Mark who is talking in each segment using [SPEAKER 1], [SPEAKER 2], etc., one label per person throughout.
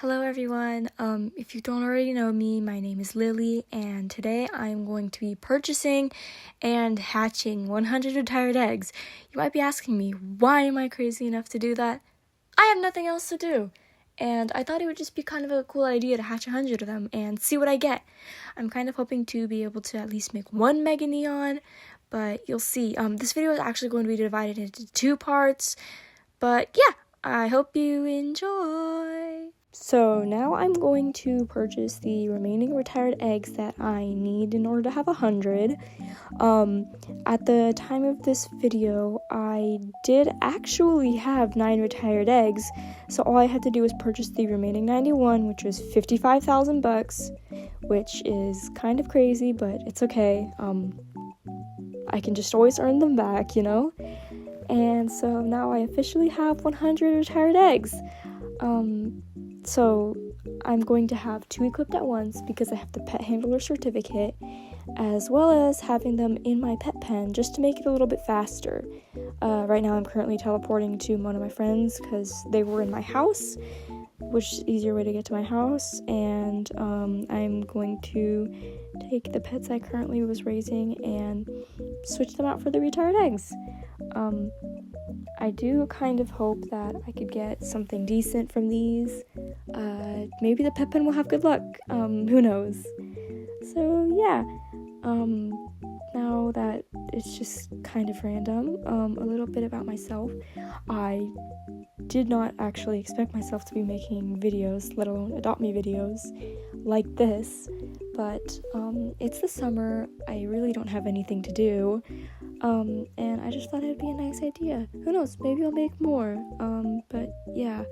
[SPEAKER 1] Hello everyone, if you don't already know me, my name is Lily, and today I'm going to be purchasing and hatching 100 retired eggs. You might be asking me, why am I crazy enough to do that? I have nothing else to do, and I thought it would just be kind of a cool idea to hatch 100 of them and see what I get. I'm kind of hoping to be able to at least make one Mega Neon, but you'll see. This video is actually going to be divided into 2 parts, but yeah, I hope you enjoy. So now I'm going to purchase the remaining retired eggs that I need in order to have 100. At the time of this video, I did actually have 9 retired eggs, so all I had to do was purchase the remaining 91, which was $55,000, which is kind of crazy, but it's okay. I can just always earn them back, you know? And so now I officially have 100 retired eggs. So I'm going to have 2 equipped at once because I have the pet handler certificate, as well as having them in my pet pen just to make it a little bit faster. Right now I'm currently teleporting to one of my friends because they were in my house, which is an easier way to get to my house, and I'm going to take the pets I currently was raising and switch them out for the retired eggs. I do kind of hope that I could get something decent from these. Maybe the pet pen will have good luck. Who knows? So yeah, now that it's just kind of random, a little bit about myself. I did not actually expect myself to be making videos, let alone Adopt Me videos like this, but it's the summer, I really don't have anything to do, and I just thought it'd be a nice idea. Who knows, maybe I'll make more, but yeah.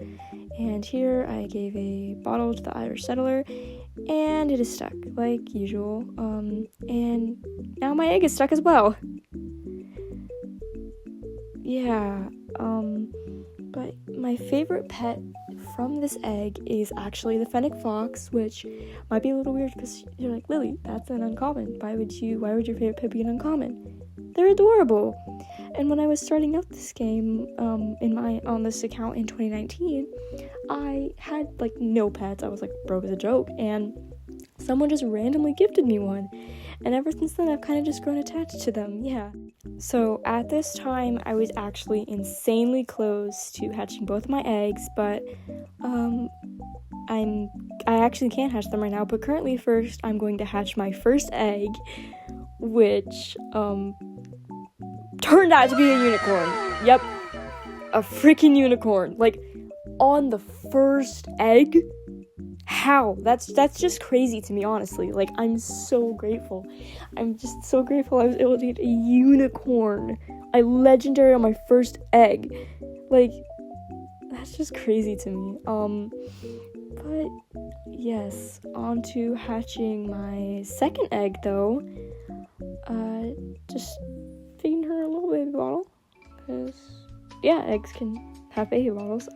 [SPEAKER 1] And here I gave a bottle to the Irish settler, and it is stuck, like usual, and now my egg is stuck as well. Yeah, but my favorite pet from this egg is actually the fennec fox, which might be a little weird because you're like, Lily, that's an uncommon. Why would your favorite pet be an uncommon? They're adorable. And when I was starting out this game, on this account in 2019, I had like no pets. I was like broke as a joke, and someone just randomly gifted me one. And ever since then, I've kind of just grown attached to them, yeah. So at this time, I was actually insanely close to hatching both of my eggs, but I actually can't hatch them right now, but currently first, I'm going to hatch my first egg, which, turned out to be a unicorn. Yep, a freaking unicorn. Like, on the first egg? How? That's just crazy to me, honestly. Like, I'm so grateful. I'm just so grateful I was able to get a unicorn. A legendary on my first egg. Like, that's just crazy to me. But yes, on to hatching my second egg, though. Just feeding her a little baby bottle. Because, yeah, eggs can have baby bottles.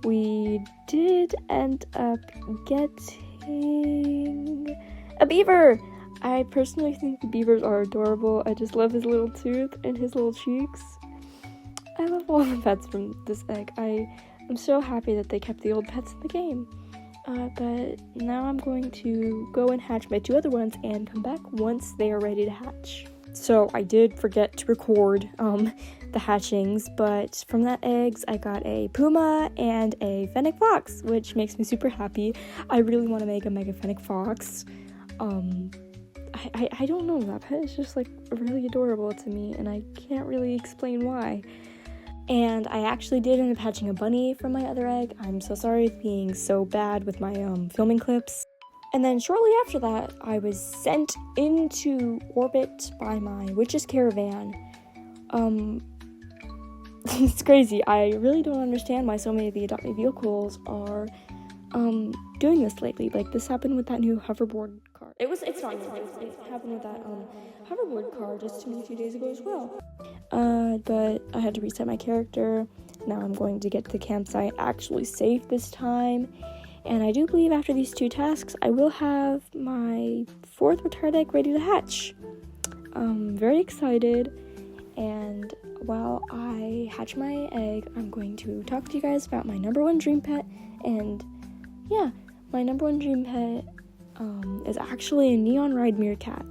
[SPEAKER 1] We did end up getting a beaver. I personally think the beavers are adorable. I just love his little tooth and his little cheeks. I love all the pets from this egg. I'm so happy that they kept the old pets in the game. But now I'm going to go and hatch my 2 other ones and come back once they are ready to hatch. So I did forget to record the hatchings, but from that eggs I got a puma and a fennec fox, which makes me super happy. I really want to make a mega fennec fox. I don't know, that pet is just like really adorable to me, and I can't really explain why. And I actually did end up hatching a bunny from my other egg. I'm so sorry for being so bad with my filming clips. And then shortly after that, I was sent into orbit by my witch's caravan. It's crazy. I really don't understand why so many of the Adopt Me vehicles are doing this lately. Like, this happened with that new hoverboard car. It's not new. It happened with that hoverboard car just a few days ago as well. But I had to reset my character. Now I'm going to get to the campsite actually safe this time. And I do believe after these 2 tasks, I will have my 4th retired egg ready to hatch. I'm very excited. And while I hatch my egg, I'm going to talk to you guys about my number 1 dream pet and yeah, my number one dream pet is actually a neon ride meerkat.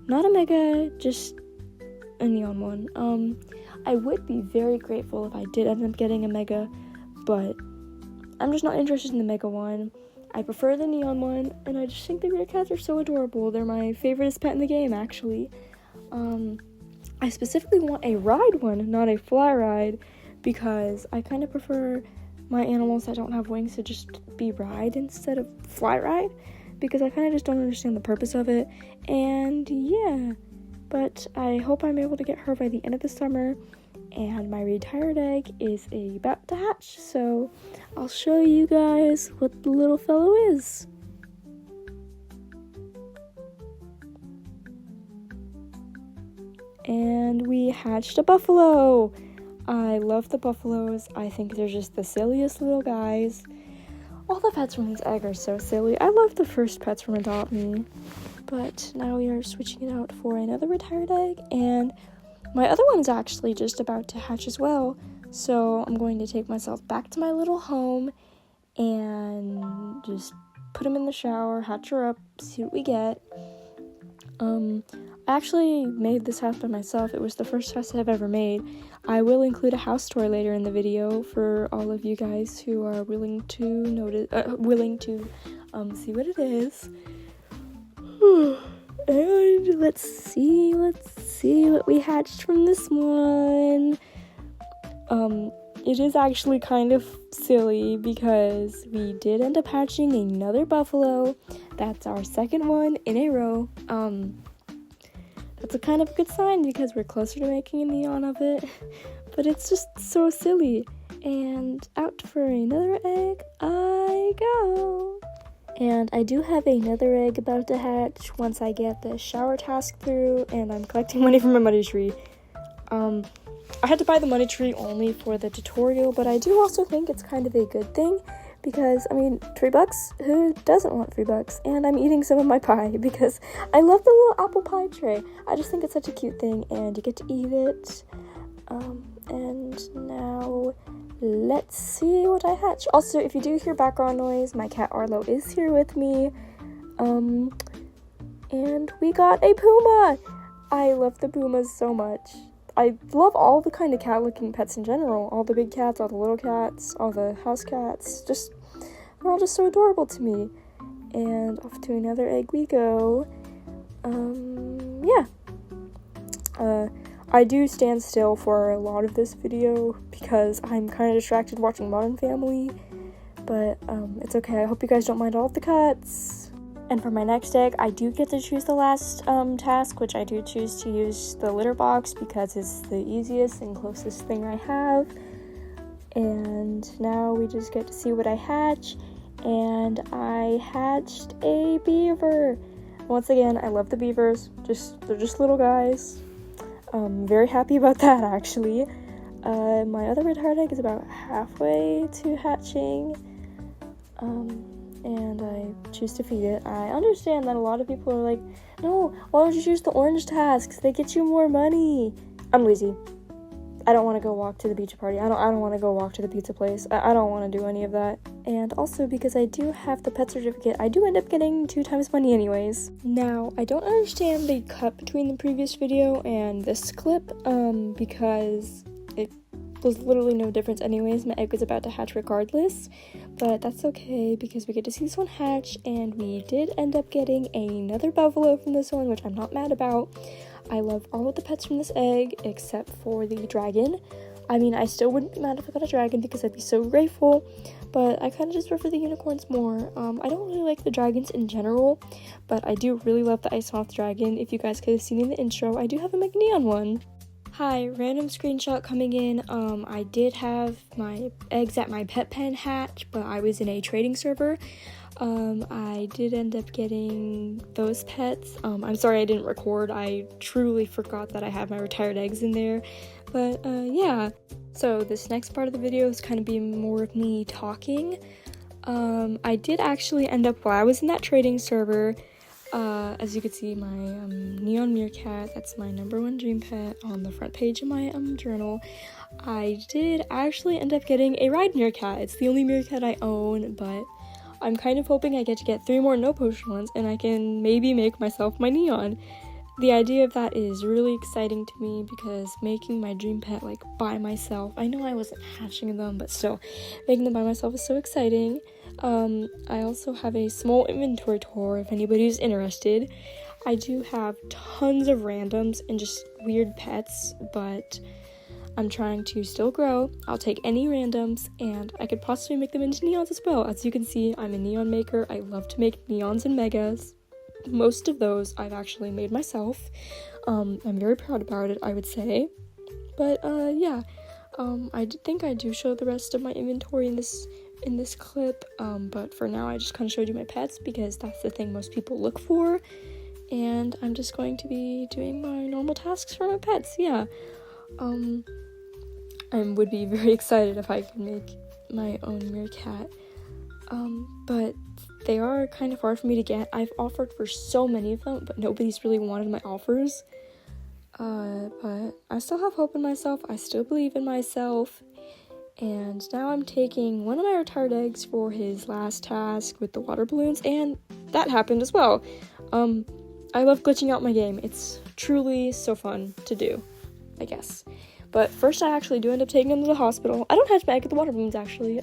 [SPEAKER 1] Not a mega, just a neon one. I would be very grateful if I did end up getting a mega, but I'm just not interested in the mega one. I prefer the neon one, and I just think the meerkats are so adorable. They're my favoriteest pet in the game, actually. I specifically want a ride one, not a fly ride, because I kind of prefer my animals that don't have wings to just be ride instead of fly ride, because I kind of just don't understand the purpose of it. And yeah, but I hope I'm able to get her by the end of the summer, and my retired egg is about to hatch, so I'll show you guys what the little fellow is. And we hatched a buffalo. I love the buffaloes. I think they're just the silliest little guys. All the pets from this egg are so silly. I love the first pets from Adopt Me. But now we are switching it out for another retired egg, and my other one's actually just about to hatch as well. So I'm going to take myself back to my little home and just put him in the shower, hatch her up, see what we get. I actually made this house by myself. It was the first house I've ever made. I will include a house tour later in the video for all of you guys who are willing to see what it is. And let's see what we hatched from this one. It is actually kind of silly because we did end up hatching another buffalo. That's our second one in a row. That's a kind of good sign because we're closer to making a neon of it, but it's just so silly. And out for another egg I go. And I do have another egg about to hatch once I get the shower task through, and I'm collecting money from my money tree. I had to buy the money tree only for the tutorial, but I do also think it's kind of a good thing because, I mean, $3, who doesn't want $3? And I'm eating some of my pie because I love the little apple pie tray. I just think it's such a cute thing, and you get to eat it. And now let's see what I hatch. Also, if you do hear background noise, my cat Arlo is here with me. And we got a puma. I love the pumas so much. I love all the kind of cat-looking pets in general. All the big cats, all the little cats, all the house cats. They're all just so adorable to me. And off to another egg we go. I do stand still for a lot of this video because I'm kind of distracted watching Modern Family. But it's okay. I hope you guys don't mind all of the cuts. And for my next egg, I do get to choose the last task, which I do choose to use the litter box because it's the easiest and closest thing I have. And now we just get to see what I hatch. And I hatched a beaver. Once again, I love the beavers. They're just little guys. Very happy about that, actually. My other retired egg is about halfway to hatching. And I choose to feed it. I understand that a lot of people are like, no, why don't you choose the orange tasks? They get you more money. I'm lazy. I don't want to go walk to the beach party. I don't want to go walk to the pizza place. I don't want to do any of that. And also because I do have the pet certificate, I do end up getting 2 times money anyways. Now, I don't understand the cut between the previous video and this clip, because it was literally no difference anyways. My egg was about to hatch regardless, but that's okay because we get to see this one hatch, and we did end up getting another buffalo from this one, which I'm not mad about. I love all of the pets from this egg except for the dragon. I mean, I still wouldn't be mad if I got a dragon because I'd be so grateful, but I kind of just prefer the unicorns more. I don't really like the dragons in general, but I do really love the ice moth dragon. If you guys could have seen in the intro, I do have a neon one. Hi, random screenshot coming in. I did have my eggs at my pet pen hatch, but I was in a trading server. I did end up getting those pets. I'm sorry I didn't record. I truly forgot that I had my retired eggs in there. But, yeah. So this next part of the video is kind of be more of me talking. I did actually end up, while I was in that trading server, as you can see, my neon meerkat, that's my number one dream pet on the front page of my journal. I did actually end up getting a ride meerkat. It's the only meerkat I own, but I'm kind of hoping I get to get 3 more no potion ones, and I can maybe make myself my neon. The idea of that is really exciting to me because making my dream pet, like, by myself, I know I wasn't hatching them, but still, making them by myself is so exciting. I also have a small inventory tour if anybody's interested. I do have tons of randoms and just weird pets, but I'm trying to still grow. I'll take any randoms, and I could possibly make them into neons as well. As you can see, I'm a neon maker. I love to make neons and megas. Most of those I've actually made myself. I'm very proud about it, I would say. But yeah, I think I do show the rest of my inventory in this clip. But for now, I just kind of showed you my pets because that's the thing most people look for. And I'm just going to be doing my normal tasks for my pets. Yeah. I would be very excited if I could make my own meerkat. But they are kind of hard for me to get. I've offered for so many of them, but nobody's really wanted my offers. But I still have hope in myself. I still believe in myself. And now I'm taking one of my retired eggs for his last task with the water balloons, and that happened as well. I love glitching out my game. It's truly so fun to do, I guess. But first I actually do end up taking him to the hospital. I don't hatch my egg at the water balloons, actually.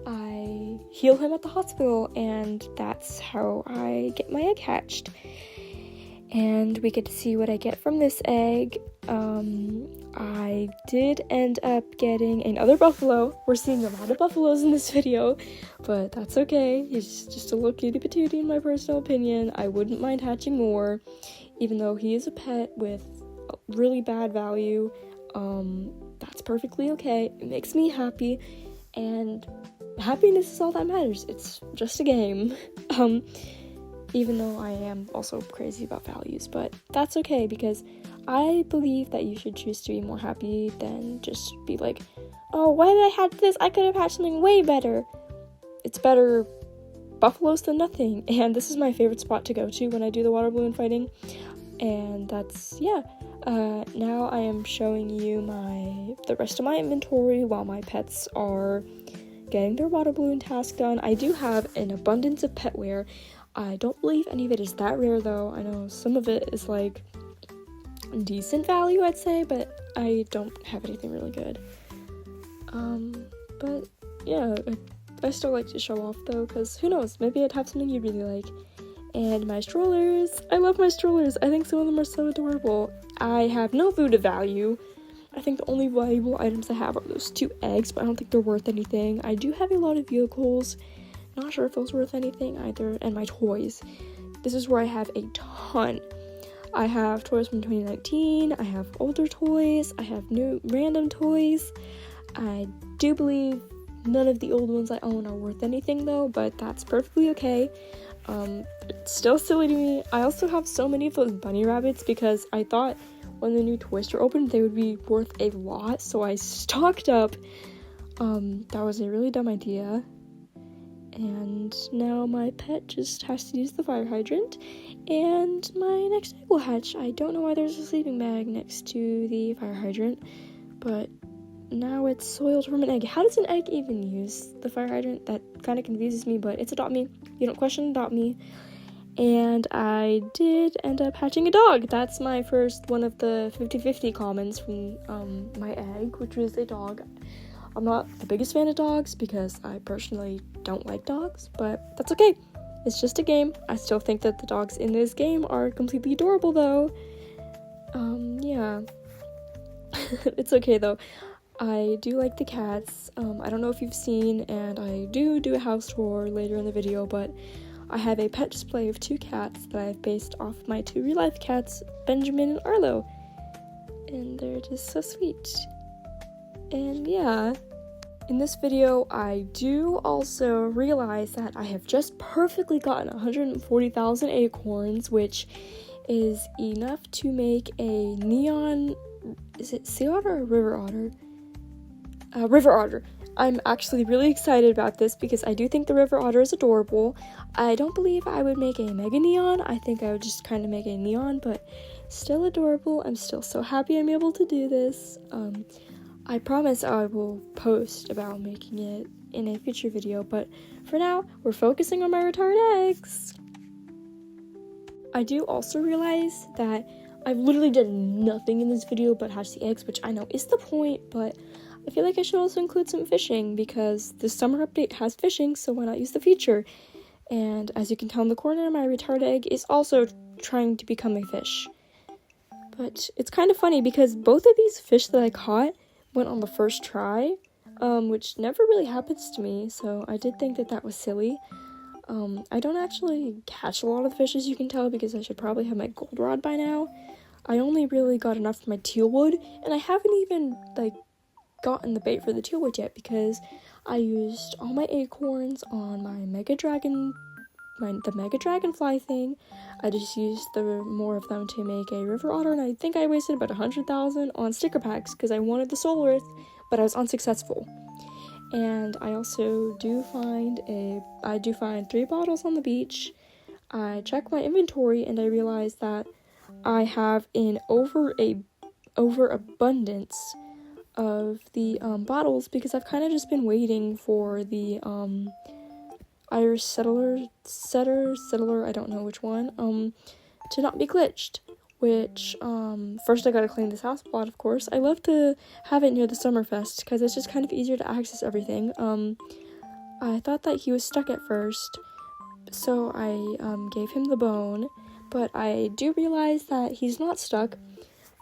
[SPEAKER 1] I heal him at the hospital, and that's how I get my egg hatched. And we get to see what I get from this egg. I did end up getting another buffalo. We're seeing a lot of buffaloes in this video, but that's okay. He's just a little cutie patootie in my personal opinion. I wouldn't mind hatching more, even though he is a pet with really bad value. That's perfectly okay. It makes me happy, and happiness is all that matters. It's just a game. Even though I am also crazy about values, but that's okay because I believe that you should choose to be more happy than just be like, oh, why did I hatch this? I could have hatched something way better. It's better buffaloes than nothing, and this is my favorite spot to go to when I do the water balloon fighting, and that's, yeah. Now I am showing you the rest of my inventory while my pets are getting their water balloon task done. I do have an abundance of petware. I don't believe any of it is that rare, though. I know some of it is, like, decent value, I'd say, but I don't have anything really good. But, yeah, I still like to show off, though, because who knows, maybe I'd have something you really like. And my strollers, I love my strollers. I think some of them are so adorable. I have no food of value. I think the only valuable items I have are those 2 eggs, but I don't think they're worth anything. I do have a lot of vehicles. Not sure if those worth anything either, and my toys. This is where I have a ton. I have toys from 2019, I have older toys, I have new random toys. I do believe none of the old ones I own are worth anything though, but that's perfectly okay. It's still silly to me. I also have so many of those bunny rabbits because I thought when the new toy store opened they would be worth a lot, so I stocked up. That was a really dumb idea. And now my pet just has to use the fire hydrant, and my next egg will hatch. I don't know why there's a sleeping bag next to the fire hydrant, but now it's soiled from an egg. How does an egg even use the fire hydrant? That kind of confuses me, but it's Adopt Me. You don't question Adopt Me. And I did end up hatching a dog. That's my first one of the 50-50 commons from my egg, which was a dog. I'm not the biggest fan of dogs because I personally don't like dogs, but that's okay. It's just a game. I still think that the dogs in this game are completely adorable, though. Yeah. It's okay, though. I do like the cats. I don't know if you've seen, and I do a house tour later in the video, but I have a pet display of 2 cats that I've based off my 2 real-life cats, Benjamin and Arlo. And they're just so sweet. And yeah, in this video, I do also realize that I have just perfectly gotten 140,000 acorns, which is enough to make a neon, is it sea otter or river otter? River otter. I'm actually really excited about this because I do think the river otter is adorable. I don't believe I would make a mega neon. I think I would just kind of make a neon, but still adorable. I'm still so happy I'm able to do this. I promise I will post about making it in a future video, but for now, we're focusing on my retired eggs. I do also realize that I've literally done nothing in this video but hatch the eggs, which I know is the point, but I feel like I should also include some fishing because the summer update has fishing, so why not use the feature? And as you can tell in the corner, my retired egg is also trying to become a fish. But it's kind of funny because both of these fish that I caught went on the first try, which never really happens to me, so I did think that was silly. I don't actually catch a lot of the fish, as you can tell, because I should probably have my gold rod by now. I only really got enough for my tealwood, and I haven't even, gotten the bait for the tealwood yet, because I used all my acorns on my the mega dragonfly thing. I just used more of them to make a river otter, and I think I wasted about 100,000 on sticker packs, because I wanted the soul earth, but I was unsuccessful. And I also do find 3 bottles on the beach. I check my inventory and I realize that I have an overabundance of the bottles because I've kind of just been waiting for the Irish settler, I don't know which one, to not be glitched. Which, first I gotta clean this house plot, of course. I love to have it near the Summerfest, because it's just kind of easier to access everything. I thought that he was stuck at first, so I, gave him the bone, but I do realize that he's not stuck,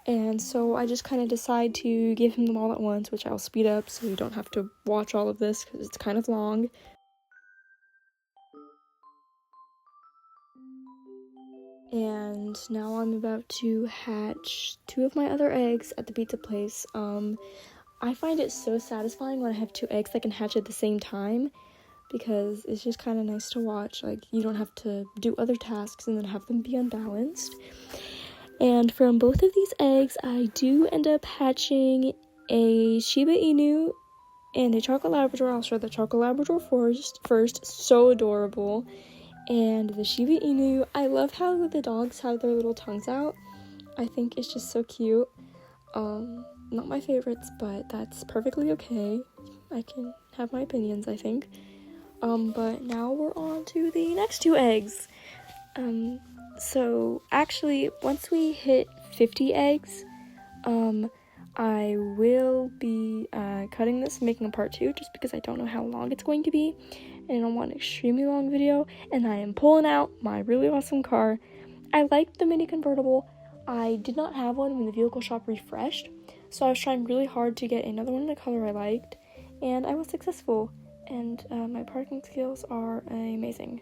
[SPEAKER 1] and so I just kind of decide to give him them all at once, which I'll speed up so you don't have to watch all of this, because it's kind of long. And now I'm about to hatch 2 of my other eggs at the pizza place. I find it so satisfying when I have 2 eggs that can hatch at the same time, because it's just kind of nice to watch. You don't have to do other tasks and then have them be unbalanced. And from both of these eggs, I do end up hatching a Shiba Inu and a Chocolate Labrador. I'll show the Chocolate Labrador first. So adorable. And the Shiba Inu, I love how the dogs have their little tongues out. I think it's just so cute. Not my favorites, but that's perfectly okay. I can have my opinions, I think. But now we're on to the next 2 eggs. So actually, once we hit 50 eggs, I will be cutting this and making a part 2, just because I don't know how long it's going to be. And I don't want an extremely long video, and I am pulling out my really awesome car. I liked the mini convertible. I did not have one when the vehicle shop refreshed, so I was trying really hard to get another one in the color I liked, and I was successful, and my parking skills are amazing.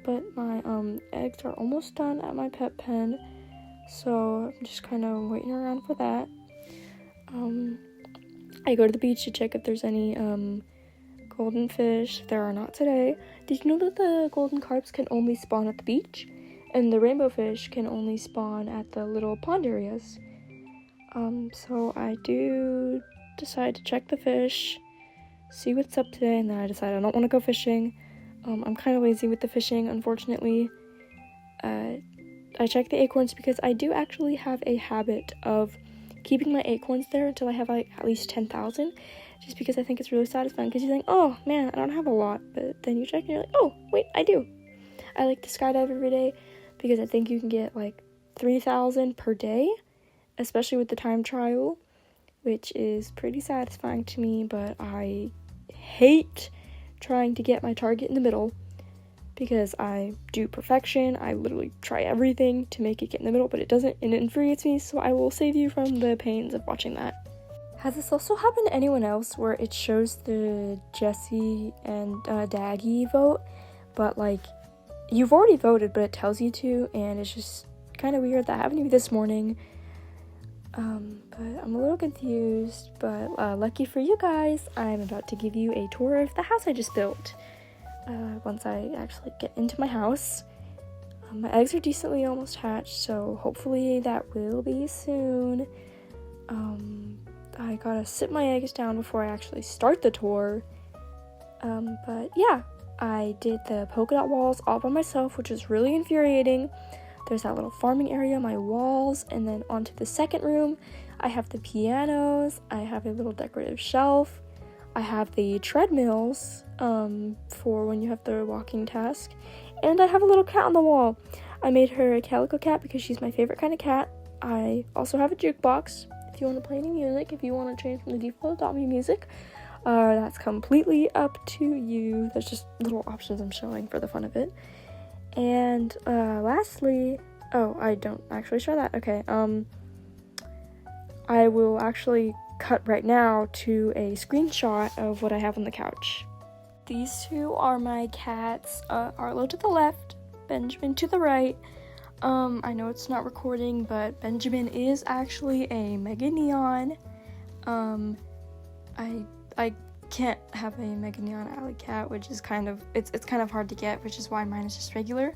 [SPEAKER 1] But my eggs are almost done at my pet pen, so I'm just kind of waiting around for that. I go to the beach to check if there's any golden fish. There are not today. Did you know that the golden carps can only spawn at the beach? And the rainbow fish can only spawn at the little pond areas. So I do decide to check the fish, see what's up today, and then I decide I don't want to go fishing. I'm kind of lazy with the fishing, unfortunately. I check the acorns because I do actually have a habit of keeping my acorns there until I have at least 10,000. Just because I think it's really satisfying, because you think, oh man, I don't have a lot, but then you check and you're like, oh wait, I do. I like to skydive every day because I think you can get 3,000 per day, especially with the time trial, which is pretty satisfying to me. But I hate trying to get my target in the middle because I do perfection. I literally try everything to make it get in the middle, but it doesn't, and it infuriates me, so I will save you from the pains of watching that. Has this also happened to anyone else where it shows the Jesse and Daggy vote, but you've already voted, but it tells you to, and it's just kind of weird? That happened to me this morning. But I'm a little confused, but lucky for you guys, I'm about to give you a tour of the house I just built. Once I actually get into my house. My eggs are decently almost hatched, so hopefully that will be soon. I gotta sit my eggs down before I actually start the tour. But yeah, I did the polka dot walls all by myself, which is really infuriating. There's that little farming area, my walls, and then onto the second room, I have the pianos, I have a little decorative shelf, I have the treadmills for when you have the walking task, and I have a little cat on the wall. I made her a calico cat because she's my favorite kind of cat. I also have a jukebox if you want to play any music, if you want to change from the default Adopt Me music. That's completely up to you. There's just little options I'm showing for the fun of it. And lastly, I don't actually show that. Okay, I will actually cut right now to a screenshot of what I have on the couch. These two are my cats. Arlo to the left, Benjamin to the right. I know it's not recording, but Benjamin is actually a Mega Neon. I can't have a Mega Neon alley cat, which is kind of hard to get, which is why mine is just regular.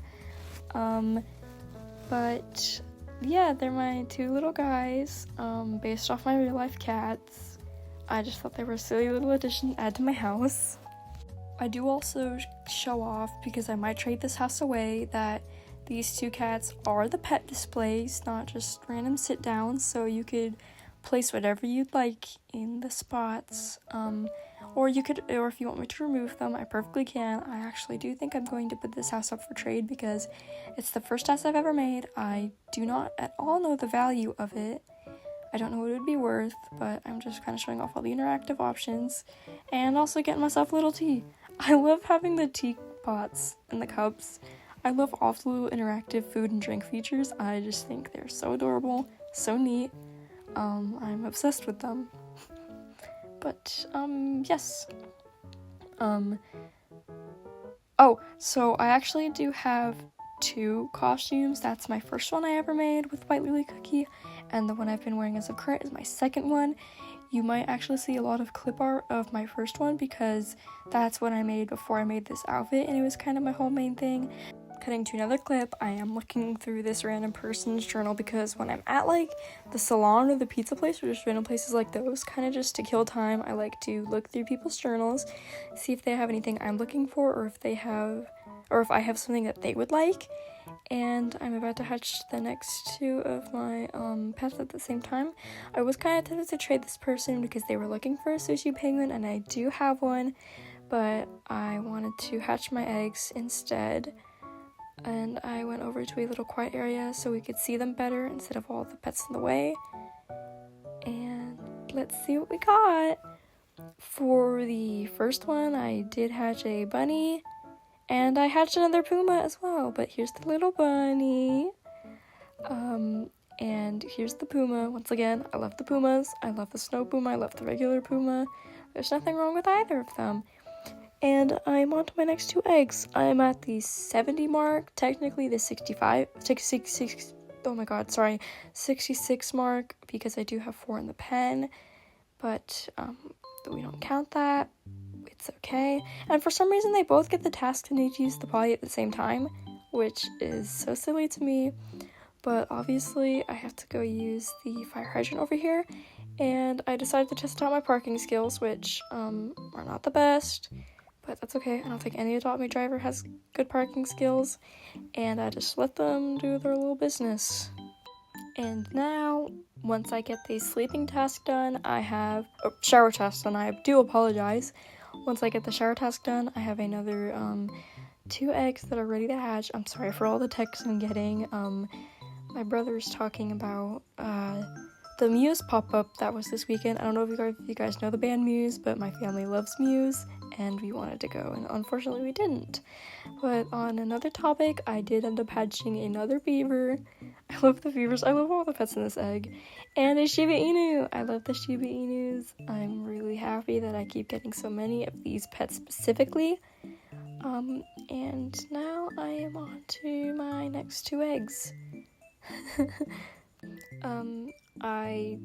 [SPEAKER 1] But yeah, they're my two little guys, based off my real life cats. I just thought they were a silly little addition to add to my house. I do also show off, because I might trade this house away, that these two cats are the pet displays, not just random sit downs, so you could place whatever you'd like in the spots, or if you want me to remove them, I perfectly can. I actually do think I'm going to put this house up for trade because it's the first house I've ever made. I do not at all know the value of it. I don't know what it would be worth, but I'm just kind of showing off all the interactive options and also getting myself a little tea. I love having the teapots and the cups. I love all the little interactive food and drink features. I just think they're so adorable, so neat. I'm obsessed with them. But, yes. So I actually do have 2 costumes. That's my first one I ever made with White Lily Cookie, and the one I've been wearing as of current is my second one. You might actually see a lot of clip art of my first one because that's what I made before I made this outfit, and it was kind of my whole main thing. Cutting to another clip, I am looking through this random person's journal because when I'm at like the salon or the pizza place or just random places like those, kind of just to kill time, I like to look through people's journals, see if they have anything I'm looking for, or if I have something that they would like. And I'm about to hatch the next 2 of my pets at the same time. I was kind of tempted to trade this person because they were looking for a sushi penguin, and I do have one, but I wanted to hatch my eggs instead. And I went over to a little quiet area so we could see them better instead of all the pets in the way. And let's see what we got. For the first one, I did hatch a bunny, and I hatched another puma as well, but here's the little bunny. And here's the puma. Once again, I love the pumas. I love the snow puma. I love the regular puma. There's nothing wrong with either of them. And I'm on to my next 2 eggs. I'm at the 70 mark, technically the 66 mark, because I do have 4 in the pen, but we don't count that. It's okay. And for some reason, they both get the task to need to use the potty at the same time, which is so silly to me. But obviously, I have to go use the fire hydrant over here, and I decided to test out my parking skills, which are not the best. But that's okay. I don't think any Adopt Me driver has good parking skills, and I just let them do their little business. And now, once I get the sleeping task done, I have shower task done. I do apologize. Once I get the shower task done, I have another 2 eggs that are ready to hatch. I'm sorry for all the texts I'm getting. My brother's talking about the Muse pop-up that was this weekend. I don't know if you guys know the band Muse, but my family loves Muse, and we wanted to go, and unfortunately we didn't. But on another topic, I did end up hatching another beaver. I love the beavers. I love all the pets in this egg. And a Shiba Inu. I love the Shiba Inus. I'm really happy that I keep getting so many of these pets specifically. And now I am on to my next 2 eggs. I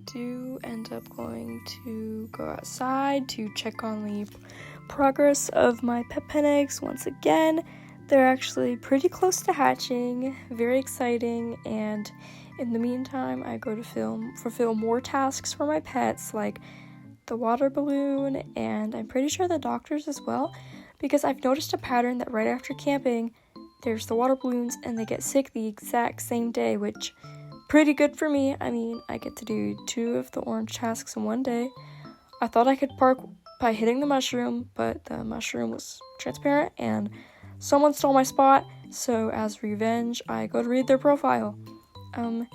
[SPEAKER 1] do end up going to go outside to check on the progress of my pet pen eggs once again. They're actually pretty close to hatching, very exciting, and in the meantime, I go to fulfill more tasks for my pets, like the water balloon, and I'm pretty sure the doctors as well, because I've noticed a pattern that right after camping, there's the water balloons, and they get sick the exact same day, which pretty good for me. I mean, I get to do 2 of the orange tasks in one day. I thought I could park by hitting the mushroom, but the mushroom was transparent and someone stole my spot, so as revenge, I go to read their profile. I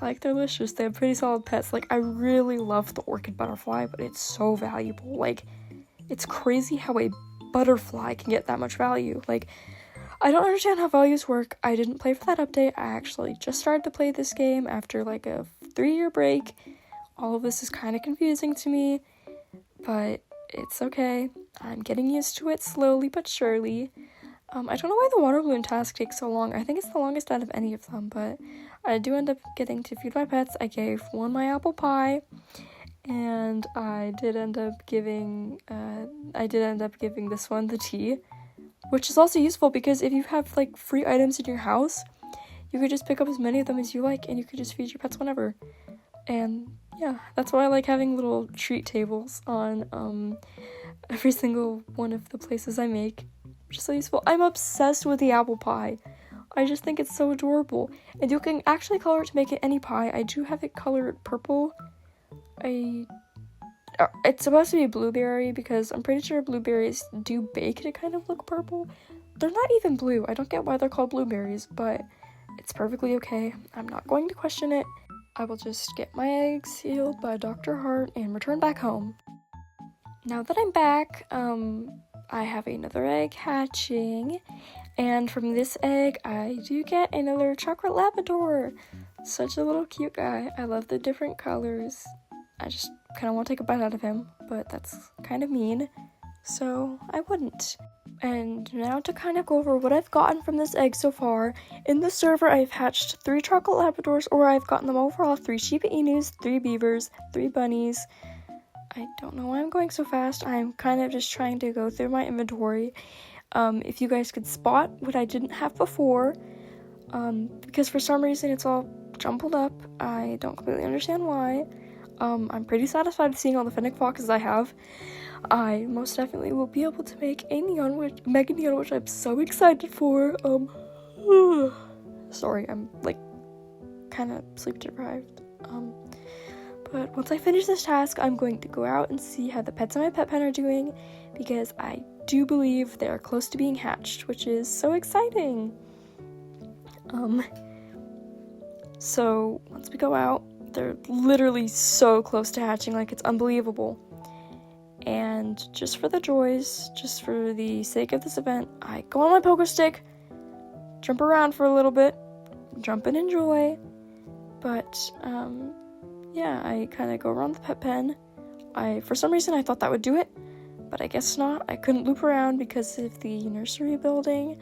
[SPEAKER 1] like their listers. They have pretty solid pets. Like, I really love the orchid butterfly, but it's so valuable. Like, it's crazy how a butterfly can get that much value. Like, I don't understand how values work. I didn't play for that update. I actually just started to play this game after like a 3-year break. All of this is kind of confusing to me, but it's okay. I'm getting used to it slowly but surely. I don't know why the water balloon task takes so long. I think it's the longest out of any of them, but I do end up getting to feed my pets. I gave one my apple pie, and I did end up giving this one the tea, which is also useful because if you have like free items in your house, you could just pick up as many of them as you like, and you could just feed your pets whenever. And yeah, that's why I like having little treat tables on every single one of the places I make. Just so useful. I'm obsessed with the apple pie. I just think it's so adorable. And you can actually color it to make it any pie. I do have it colored purple. It's supposed to be blueberry because I'm pretty sure blueberries do bake to kind of look purple. They're not even blue. I don't get why they're called blueberries, but it's perfectly okay. I'm not going to question it. I will just get my eggs sealed by Dr. Hart and return back home. Now that I'm back, I have another egg hatching, and from this egg, I do get another chocolate Labrador. Such a little cute guy. I love the different colors. I just kind of want to take a bite out of him, but that's kind of mean, so I wouldn't. And now to kind of go over what I've gotten from this egg so far. In the server, I've hatched 3 chocolate Labradors, or I've gotten them overall 3 Shiba Inus, 3 beavers, 3 bunnies. I don't know why I'm going so fast. I'm kind of just trying to go through my inventory. If you guys could spot what I didn't have before, because for some reason it's all jumbled up. I don't completely understand why. I'm pretty satisfied with seeing all the fennec foxes I have. I most definitely will be able to make a mega neon, which I'm so excited for. Sorry, I'm like kind of sleep deprived. But once I finish this task, I'm going to go out and see how the pets in my pet pen are doing, because I do believe they're close to being hatched, which is so exciting. So once we go out, they're literally so close to hatching, like it's unbelievable. And just for the joys, just for the sake of this event, I go on my poker stick, jump around for a little bit, jump and enjoy. But yeah, I kind of go around the pet pen. For some reason, I thought that would do it, but I guess not. I couldn't loop around because of the nursery building,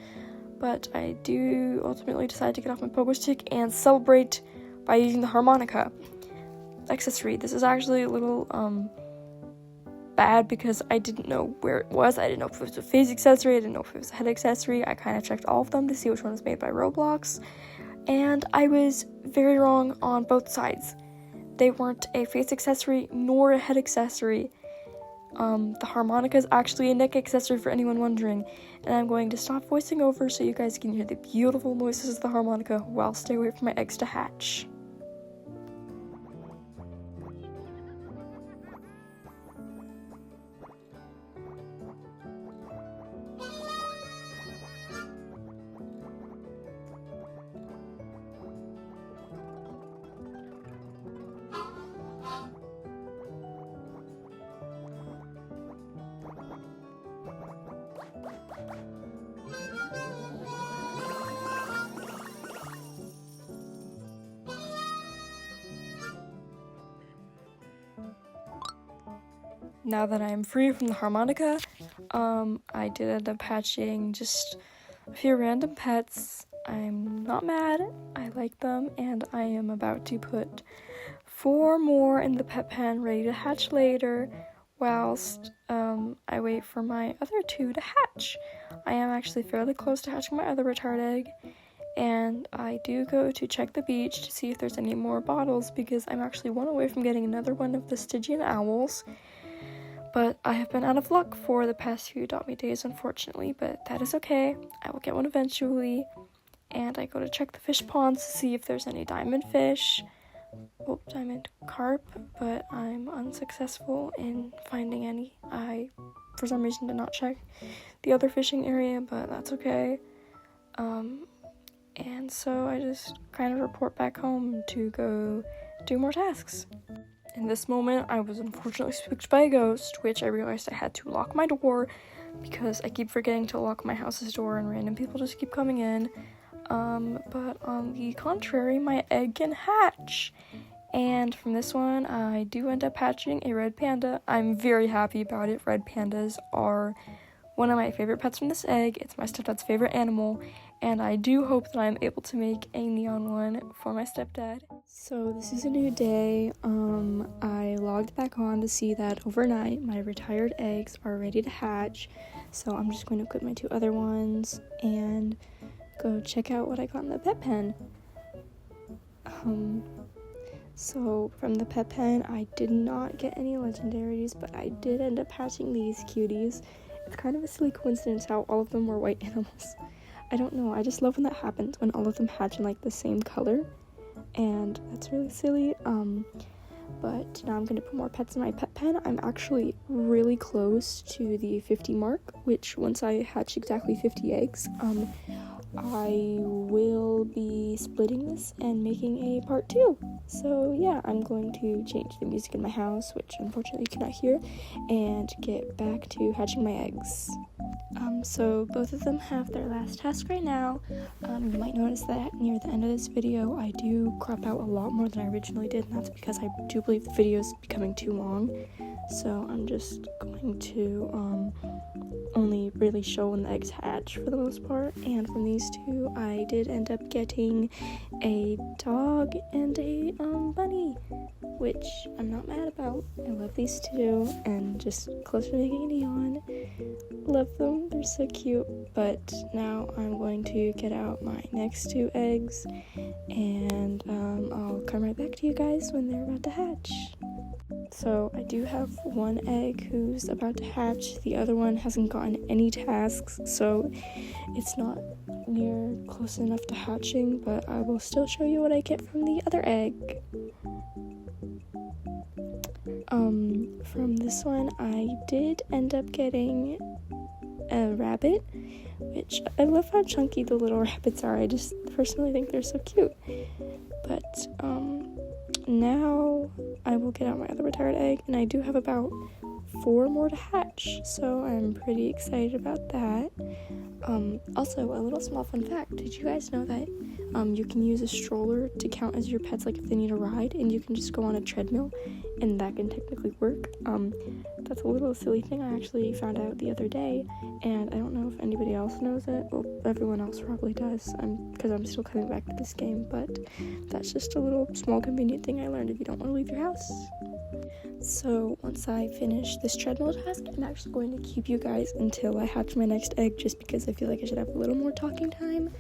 [SPEAKER 1] but I do ultimately decide to get off my pogo stick and celebrate by using the harmonica accessory. This is actually a little bad because I didn't know where it was. I didn't know if it was a face accessory. I didn't know if it was a head accessory. I kind of checked all of them to see which one was made by Roblox, and I was very wrong on both sides. They weren't a face accessory nor a head accessory. The harmonica is actually a neck accessory for anyone wondering, and I'm going to stop voicing over so you guys can hear the beautiful noises of the harmonica while stay away from my eggs to hatch. Now that I'm free from the harmonica, I did end up hatching just a few random pets. I'm not mad, I like them, and I am about to put 4 more in the pet pen ready to hatch later, whilst I wait for my other 2 to hatch. I am actually fairly close to hatching my other retard egg, and I do go to check the beach to see if there's any more bottles, because I'm actually 1 away from getting another one of the Stygian owls. But I have been out of luck for the past few Adopt Me days, unfortunately, but that is okay. I will get one eventually. And I go to check the fish ponds to see if there's any diamond fish diamond carp, but I'm unsuccessful in finding any. I, for some reason, did not check the other fishing area, but that's okay. And so I just kind of report back home to go do more tasks. In this moment, I was unfortunately spooked by a ghost, which I realized I had to lock my door because I keep forgetting to lock my house's door and random people just keep coming in. But on the contrary, my egg can hatch. And from this one, I do end up hatching a red panda. I'm very happy about it. Red pandas are one of my favorite pets from this egg. It's my stepdad's favorite animal, and I do hope that I'm able to make a neon one for my stepdad. So this is a new day. I logged back on to see that overnight my retired eggs are ready to hatch. So I'm just going to equip my 2 other ones and go check out what I got in the pet pen. So from the pet pen, I did not get any legendaries, but I did end up hatching these cuties. It's kind of a silly coincidence how all of them were white animals. I don't know, I just love when that happens, when all of them hatch in like the same color, and that's really silly. But now I'm going to put more pets in my pet pen. I'm actually really close to the 50 mark, which once I hatch exactly 50 eggs, I will be splitting this and making a part 2. So yeah, I'm going to change the music in my house, which unfortunately you cannot hear, and get back to hatching my eggs. So both of them have their last task right now. You might notice that near the end of this video, I do crop out a lot more than I originally did, and that's because I do believe the video is becoming too long. So I'm just going to only really show when the eggs hatch for the most part. And from these 2, I did end up getting a dog and a bunny, which I'm not mad about. I love these 2, and just close to making a neon. Love them, they're so cute. But now I'm going to get out my next 2 eggs, and I'll come right back to you guys when they're about to hatch. So I do have 1 egg who's about to hatch. The other one hasn't gotten any tasks, so it's not near close enough to hatching, but I will still show you what I get from the other egg. From this one, I did end up getting a rabbit, which I love how chunky the little rabbits are. I just personally think they're so cute. But now I will get out my other retired egg, and I do have about 4 more to hatch, so I'm pretty excited about that. Also, a little small fun fact, did you guys know that you can use a stroller to count as your pets, like if they need a ride, and you can just go on a treadmill, and that can technically work? That's a little silly thing I actually found out the other day, and I don't know if anybody else knows it. Well, everyone else probably does, because I'm still coming back to this game, but that's just a little small convenient thing I learned if you don't want to leave your house. So once I finish this treadmill task, I'm actually going to keep you guys until I hatch my next egg, just because I feel like I should have a little more talking time.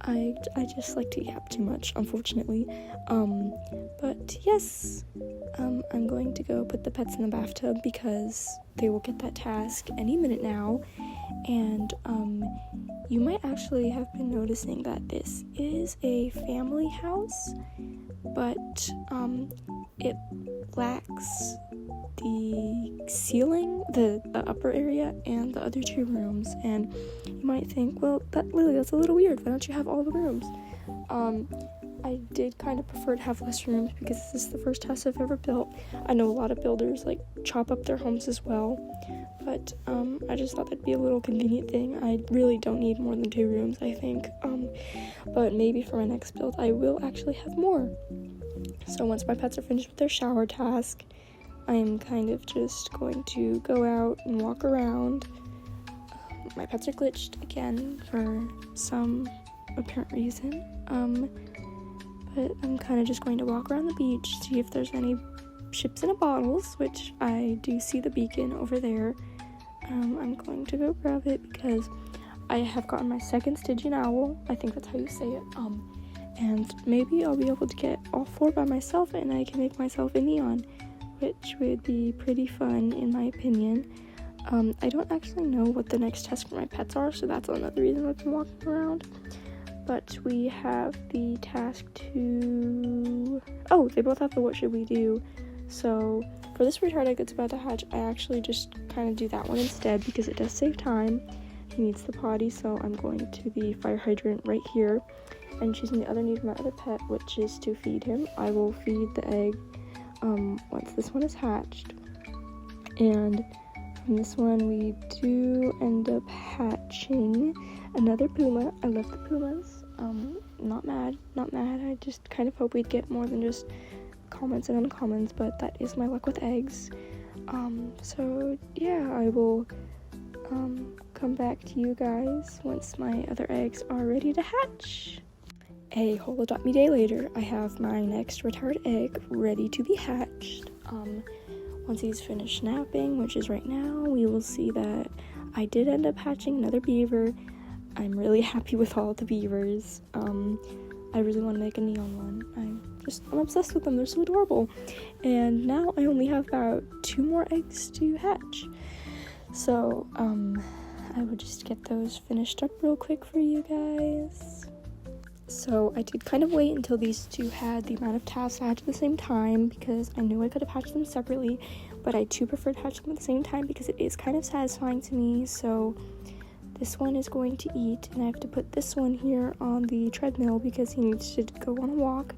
[SPEAKER 1] I just like to yap too much, unfortunately. But yes, I'm going to go put the pets in the bathtub because they will get that task any minute now. And you might actually have been noticing that this is a family house, but it lacks the ceiling, the upper area, and the other 2 rooms. And you might think, well, Lily, that's a little weird. Why don't you have all the rooms? I did kind of prefer to have less rooms because this is the first house I've ever built. I know a lot of builders like chop up their homes as well, but I just thought that'd be a little convenient thing. I really don't need more than 2 rooms, I think. But maybe for my next build I will actually have more. So once my pets are finished with their shower task, I am kind of just going to go out and walk around. My pets are glitched again for some apparent reason. But I'm kind of just going to walk around the beach, see if there's any ships in a bottles, which I do see the beacon over there. I'm going to go grab it because I have gotten my second Stygian owl. I think that's how you say it. And maybe I'll be able to get all 4 by myself, and I can make myself a neon, which would be pretty fun in my opinion. I don't actually know what the next task for my pets are, so that's another reason I've been walking around. but we have the task to... Oh, they both have the what should we do. So for this retard egg that's about to hatch, I actually just kind of do that one instead because it does save time. He needs the potty, so I'm going to the fire hydrant right here and choosing the other need of my other pet, which is to feed him. I will feed the egg once this one is hatched. And from this one, we do end up hatching another puma. I love the pumas. Not mad. I just kind of hope we'd get more than just commons and uncommons, but that is my luck with eggs. So yeah, I will come back to you guys once my other eggs are ready to hatch. A holo.me day later, I have my next retired egg ready to be hatched. Once he's finished napping, which is right now, we will see that I did end up hatching another beaver. I'm really happy with all the beavers. I really want to make a neon one. I'm obsessed with them. They're so adorable. And now I only have about 2 more eggs to hatch. So, I will just get those finished up real quick for you guys. So I did kind of wait until these two had the amount of tasks to hatch at the same time because I knew I could have hatched them separately, but I too preferred hatching them at the same time because it is kind of satisfying to me. So this one is going to eat, and I have to put this one here on the treadmill because he needs to go on a walk.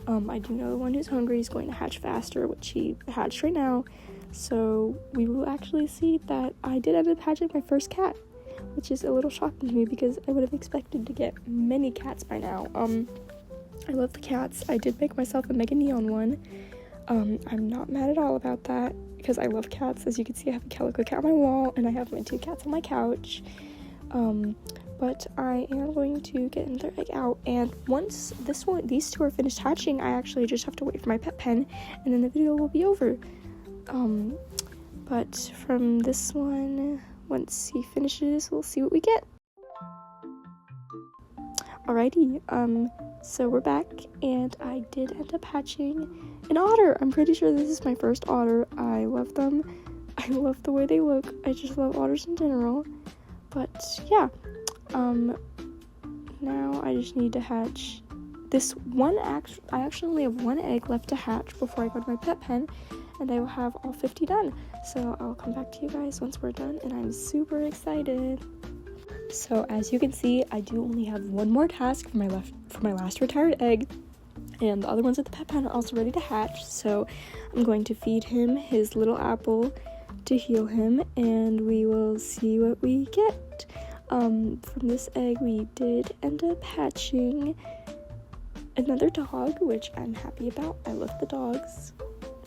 [SPEAKER 1] I do know the one who's hungry is going to hatch faster, which he hatched right now. So we will actually see that I did end up hatching my first cat, which is a little shocking to me because I would have expected to get many cats by now. I love the cats. I did make myself a mega neon one. I'm not mad at all about that because I love cats. As you can see, I have a calico cat on my wall and I have my 2 cats on my couch. But I am going to get another egg out, and once these two are finished hatching, I actually just have to wait for my pet pen and then the video will be over. But from this one, once he finishes, we'll see what we get. Alrighty, so we're back, and I did end up hatching an otter. I'm pretty sure this is my first otter. I love them. I love the way they look. I just love otters in general. But yeah, now I just need to hatch this one. I actually only have 1 egg left to hatch before I go to my pet pen, and I will have all 50 done. So I'll come back to you guys once we're done, and I'm super excited. So as you can see, I do only have 1 more task for my last retired egg, and the other ones at the pet pen are also ready to hatch. So I'm going to feed him his little apple to heal him, and we will see what we get. From this egg, we did end up hatching another dog, which I'm happy about. I love the dogs.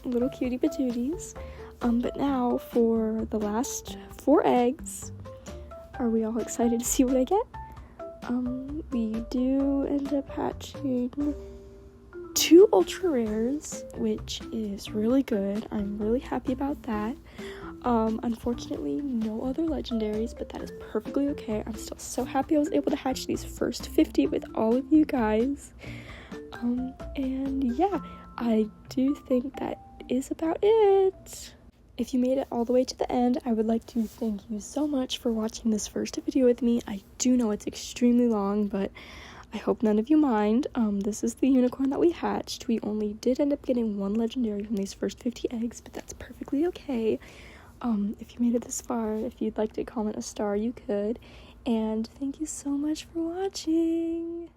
[SPEAKER 1] Little cutie patooties. But now for the last 4 eggs, are we all excited to see what I get? We do end up hatching 2 ultra rares, which is really good. I'm really happy about that. Unfortunately, no other legendaries, but that is perfectly okay. I'm still so happy I was able to hatch these first 50 with all of you guys. And yeah, I do think that is about it. If you made it all the way to the end, I would like to thank you so much for watching this first video with me. I do know it's extremely long, but I hope none of you mind. This is the unicorn that we hatched. We only did end up getting 1 legendary from these first 50 eggs, but that's perfectly okay. If you made it this far, if you'd like to comment a star, you could. And thank you so much for watching.